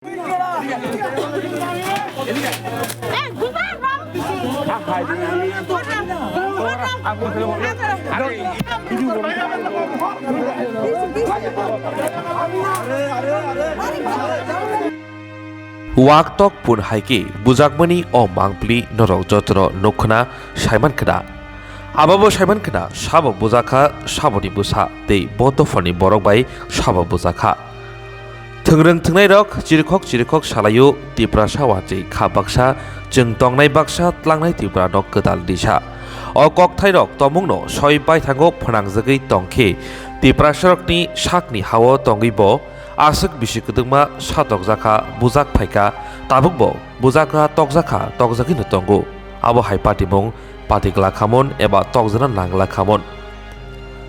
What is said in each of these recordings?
Waktok pun haike bujakmani o mangpli norok jotro nokna saiman kena ababo saiman kena sabo bujaka saboni busa tei botofoni borok bai sabo bujaka thungrung thungnai rok chirkhok salayo tipra sawachi kha baksa jeng tongnai baksa tlangnai tipra nok kedal disa o kokthai rok tomungno soi bai thango phanangjagoi tongkhe tipra sarokni sakni hawo tongibo asuk bisikudungma satok jaka bujak phaika tabukbo bujaka tokjaki no tongo abo hai patimung patikla khamon eba tokjana nangla khamon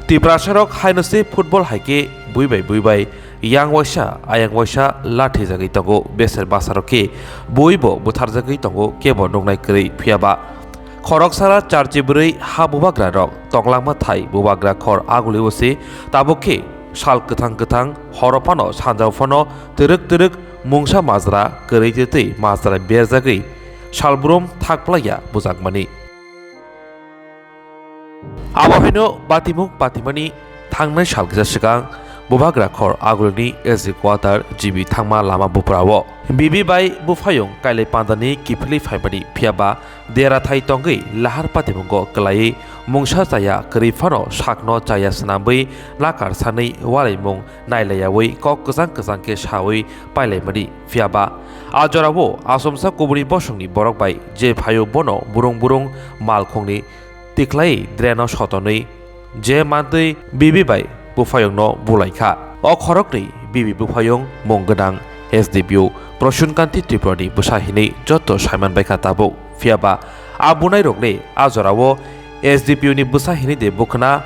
tiprasarok hainose football haike buibai yang waisa ayang waisa lathi jagai tongo beser basaroke boibo butharjagai tongo kebo nongnai krei phiaba khorok sara charchi brei ha bubagra rok tonglangma thai bubagra khor aguli ose tabokhe sal kethang horopano sanjaufano teruk mungsa mazra kereitei mazra berjagei salbrum thakplaya bujakmani abahaino batimani thangnai salgisa sigang bubagra khor agulni SG quarter GB thangma lama buprao bibi bai bufayong kaile pandani kifli phaibani phiaba dera thai tongai lahar patimungo klai mungsa jaya krifano sakno jaya snambai lakar sanai walaimung nailayawai kok kejang ke sawi pailaimani phiaba ajorawo asomsa kuburi bosongni borok bai je phayo bono burung malkhongni tiklai dreno sotonoi je mantui bibi bai bufayong no bulaikha o khorokni bibi bufayong monggadang SDPU Proshunkanti Triprani busahini joto saiman baikha tabo phiaba abunai rokne ajorawo SDPU ni busahini de bukhna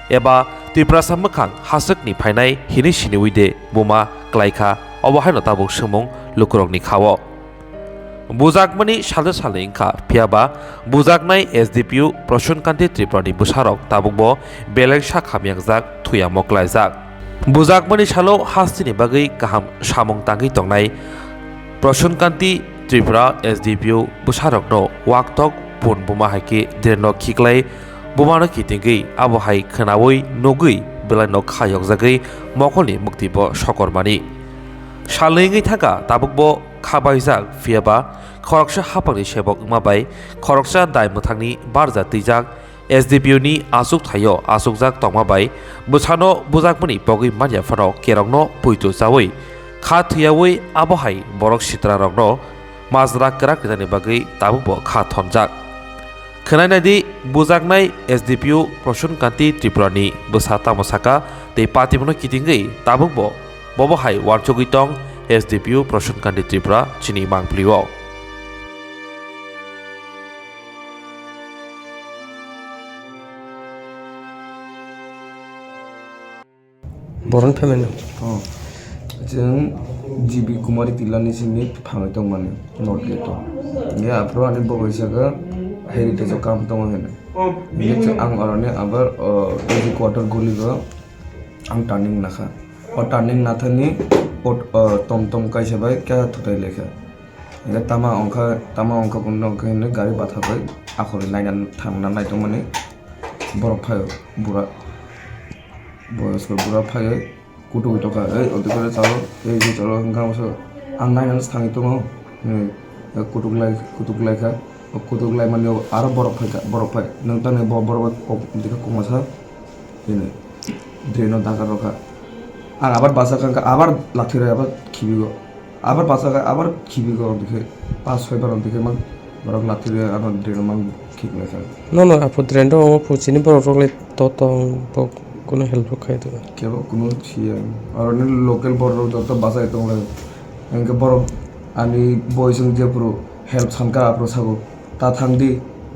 eba Triprasa mokhang hasukni phainai hini siniwide buma klaikha obahaino tabuk sumung lukurokni khawo bujakmani sale ingkha phiaba bujaknai SDPU Proshunkanti Triprani busarok tabukbo belengsa khamyangjak thuya moklaijak bujakmani salo hastini bagai kaham samung tangi tongnai Proshunkanti Tripura SDPU busarokno waktok pun buma haike dirno khiklai bumano kitingei abo hai khanawoi nogui belano khayok jagai mokolni muktibo sokormani salengi thaka tabukbo khabaijak phiaba khoroksa hapangni sebok mabai khoroksa dai muthangni barja tijak SDPU ni asuk thayo asukjak tongmabai busano bujakmani pogui manya phano kerongno puitu jawoi kha thiyawoi abohai borok sitra rokno mazra krak jani bagai tabubo kha thonjak khanainadi bujaknai SDPU Proshunkanti Tripurani busa tamosaka tei patimono kitingei tabukbo bobohai warchogui tong SDPU Proshunkanti Tripura chini mangplio Boron payment. Jeng GB Kumari Tilani sini phamai tong mane not geto ya apro ani bogoisaga heritage kam tong hene ni ang arane abar SG quarter guliga ang turning nakha o turning nathani tom kaisa bai kya thutai lekha ya tama ongkha kunno hene gari batha bai akhori lainan thamna nai tong mane borok phayo bura boyos ko bura phayo kutu toka odikore chalo ei je chalo hangam so angnai nan sthangi tongo kutuklai kha kutuklai mane aro borok phai nangtane borok dika komasa ine dreno daga rokha ang abar basa kangka abar lathire abar khibigo abar basa ka abar khibigo dikhe 5-6 bar dikhe man borok lathire abar dreno man khibla kha No, apo drendo mo puchini borok le totong bok কোনো help খাই তো কেবল কোনো ছিয়া আর অনেক local বড় যত বাসায় তো NK বড় আমি বয়সং যে পুরো হেল্প সানকা আপরো সাগো তা থাংদি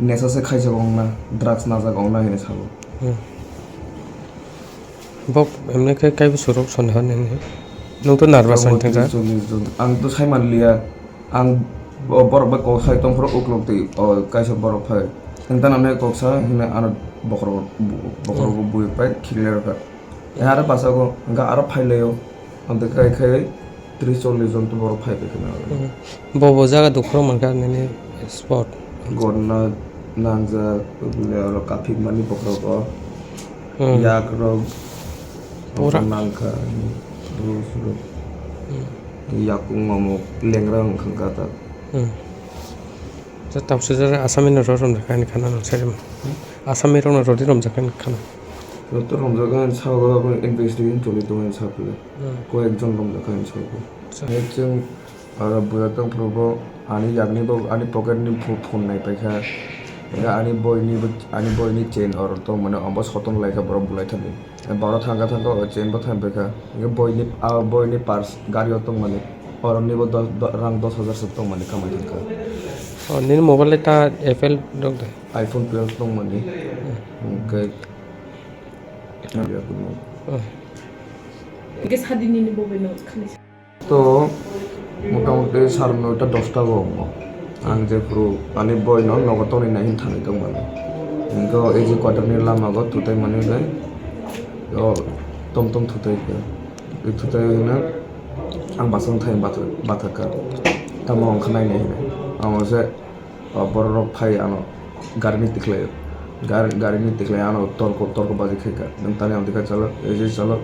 নেসাসে খাই যাবো না ড্রাগস না যাগো না হেনে সাগো বক এমনে কাই বছরক সন্দেহ নেই নং তো নার্ভাস হন থাকা আং তো সাইমান লিয়া আং বড় বা কসাই তং পুরো উকলকতে কাইসা বড় phi ntan ane koksa hina ana bokro bui pai khile raka yara pasago nga ara phaileo ante kai 30-40 জন তো বড় ফাইবে এখানে বব জায়গা দুখরো মানকা নেনে স্পট গন্না নাংজা ওগুলো কাফিক মানি পকড়ো yak rog Ora. nangka terus yak ngomong lengrang kangkata যা তাপসে যারা আসামি না রম জাকানি খানা না সেরম আসামি রম না রদি রম জাকানি খানা তো রমজান সাগো ইনভেস্টিগেশন চলে তো সাপলে কয়েকজন রমজান সাগো जों आरो बुयातों प्रबो आनि यागनि बो आनि पकेटनि फोन नाय पाइखा आनि बयनि चेन और तो माने अबो सतन लायखा बरो बुलाय थानि बरो थांगा चेन बो थां पाइखा बयनि पार्स गाड़ी तो माने और निबो रां 10,000 सब तो माने कमाय थांका निन मोबाइल ता एप्पल दं दे आईफोन 12 तो माने के 이게 사딘이니 뭐베노 칸이 তো মোটামুটি 9:30 10টা গো आं जे प्रो आनि बय न नगतनि नाहिन थांनि दं माने इनको एजि क्वार्टरनि लामा गो तुताय माने गय ओ टमटम तुताय के ए तुताय ना आं बासन थाय बाथाका तमा अंखनाय नै आं से बररक फाय आनो गारिनि तिखलाय आनो तर्क बाजि खैका नों तानि आं दिखा चलो एजि चलो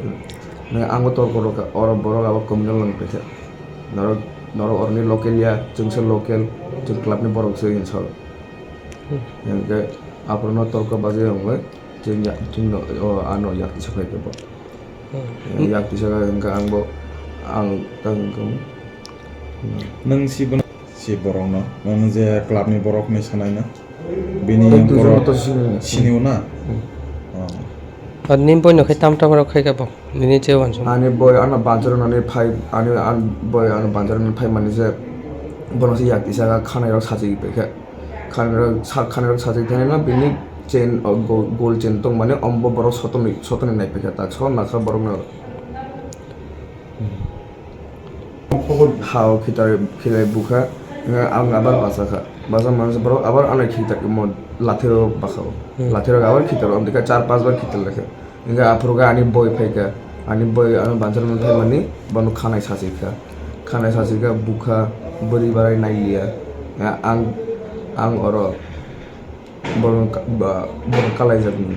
ने आंगो तर्क रका और बरक आबो कमिनल लं पेथे नर orni local ya jengse local jeng klubni borok se insol yang ke aprono torko baje ongwe jeng ya jeng ano yak disakai ke bo yak disakai engka angbo ang tangkum nang si borok no nang je klubni borok ni sanai na bini borok to siniu na আর নিম বই নখাই তামটা বড় খাই গাব নিনি যে one ani boy ana banjaro nani phai ani an boy ana banjaro nani phai mani je bono si yak disaga khanai ro saji pekha khanai ro saji thane na bini chain gold chain tong mane ombo boro sotoni nai pekha tak so nakha borok na hao khilai bukha ang abar basa manus borok abar anai khitar mo lathiro bakhao lathiro abar khitar amdika 4-5 bar khitar lekhe inga aproga ani boy phaika ani boy anu banjaro nai phai mani bonu khanai sasika bukha bari barai nailia ang oro bono kalai jatni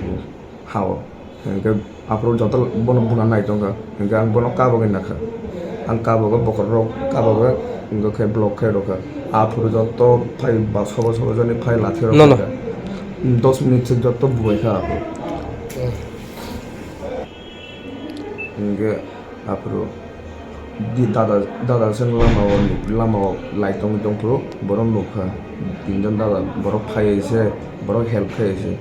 hao inga apro jotal bono buna nai tonga inga ang bono kaboge nakha ang kaboge bokorro kaboge inga khe block khe roka apro joto phai ba sobo jani phai lathiro 10 minute से joto buai kha apro inga apro di dada sen lama laitong pro boron lokha tinjon dada borok phai ese borok help khai ese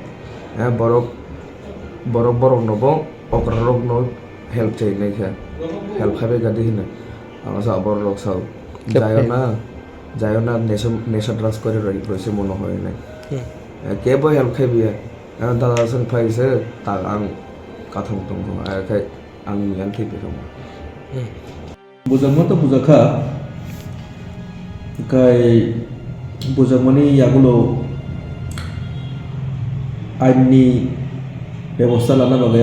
borok nobo okrok no help chai nei kha help khabe gadi hina amasa borok sao jayo na nesha drugs করে রইছে মনে হয় না কে বই help খাইবি দাদা sen phai se ta ang kathong tong kai ang yan thik bekam বুঝামতো বুঝাখা কাই বুঝামনি ইয়াগুলো আইনি ব্যবস্থা লানা বাগে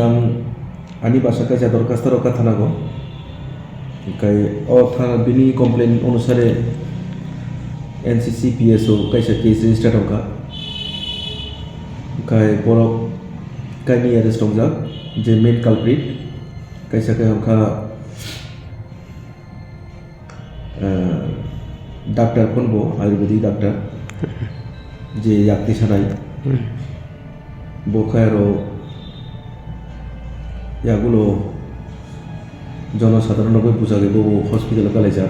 আনি বাসাকে যা দরখাস্ত রক্ষা থানাগো কাই ও থানা বিনি কমপ্লেন অনুসারে এনসিসি পিএসও কাইসা কেস রেজিস্টার হকা কাই বড় কাইনি অ্যারেস্ট হংজা যে মেন কালপ্রিট কাইসা কাই হংখা ডাক্তার ফোনবো আয়ুর্বেদিক ডাক্তার যে yakti sanai বোখায়রো ইয়াগুলো জনসাধারণভাবে বুঝাগে বউ হসপিটালে কালেজা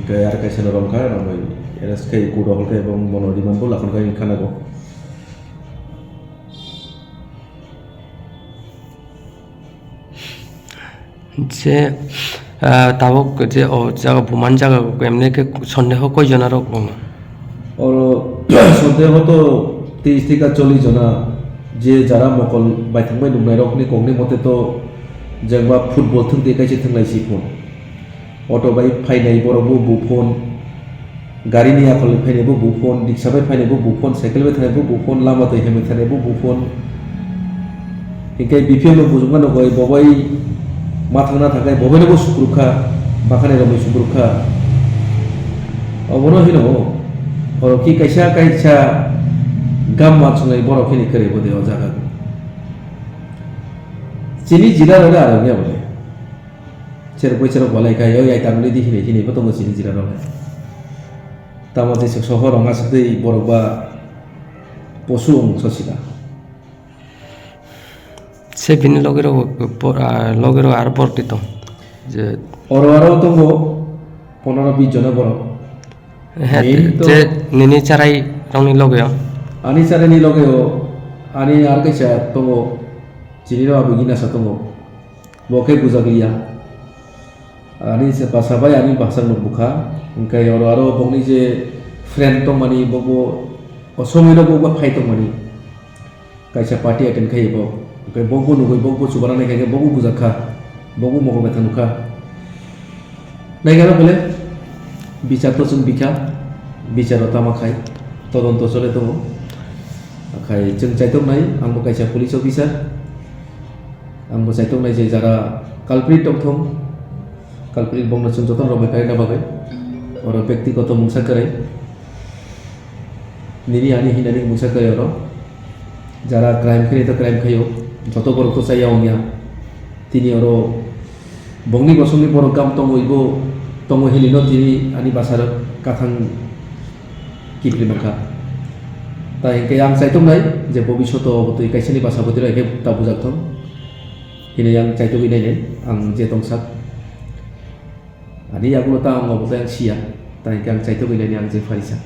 গায়ে আর কাছে নরম খায় আমি এরাসকে কুড়ো হলকে এবং মনোরিমান বল এখন কাই খানাগো যে তাবক যে ও জায়গা ভুমান জায়গা এমনি সন্দেহ কয়জন আর ওর সন্দেহ তো 30 থেকে 40 জনা যে যারা মকল বাইথাংবাই নুমনাই রকনি কংনি মতে তো যেবা ফুটবल থং দেখাইছে থংলাইছি ফোন অটো বাই ফাইনাই বড়বো বুফোন গাড়ি নিয়া ফলে ফাইনাইবো বুফোন রিক্সাবাই ফাইনাইবো বুফোন সাইকেল বাই থানাইবো বুফোন লামাতে হেমে থানাইবো বুফোন ইকাই বিপিএম বুজুঙ্গা নগয় ববাই মাথাंना थाखाय बबेनोबो सुक्रुखा Makanya kami suburka. Abono hino, orang ki kaisa gam macungai borok ini kere bode o jaga. Cini jira roda arangnya boleh. Ceruk boleh kaya ya tangli di sini betul cini jira roda. Tamat sih sohor orang asli borok ba posung sosial. Se bini logero airport itu je Orang tunggu 15-20 jona borok. je nini carai rongni logeo Ani cara ni loge o, ani arke saya tunggu, cini lo abu gina sa tunggu, boke buza gaya. Ani bahasa apa ya ani bahasa nubuka, engkai orang bongni je friend tong mani bobo, osomi lo bobo kai tong mani, kaisa party akan kai bo, engkai bobo nugoi bobo subarane kai bobo buza ka, bobo moko betan nuka. Naik apa boleh? Bicara tu sun bicara utama kai, tolong sole tunggu. Kai jeng caitung nai, ambo kaisa police officer, ambo caitung nai je jara culprit tong culprit bong na sunjoton robe kai na bagai, orang ব্যক্তিগত মুংসা করে, nini ani hinani মুংসা করে orang, jara crime kiri to crime kayo, joto borok to saya omnya, tini orang bongni gosongni borok kam tongo ibo tongo helino tini ani basar kathang kipli maka. তাই yang চাইতো নাই যে ভবিষ্যৎ অবতই কাইসানি বাসা বতিরা একে তা বুঝাতম ini yang চাইতো গিনাই নে আং যে তংসাক ani yagulo ta ang অবতই ang siya তাই yang চাইতো গিনাই আং যে ফারিসাক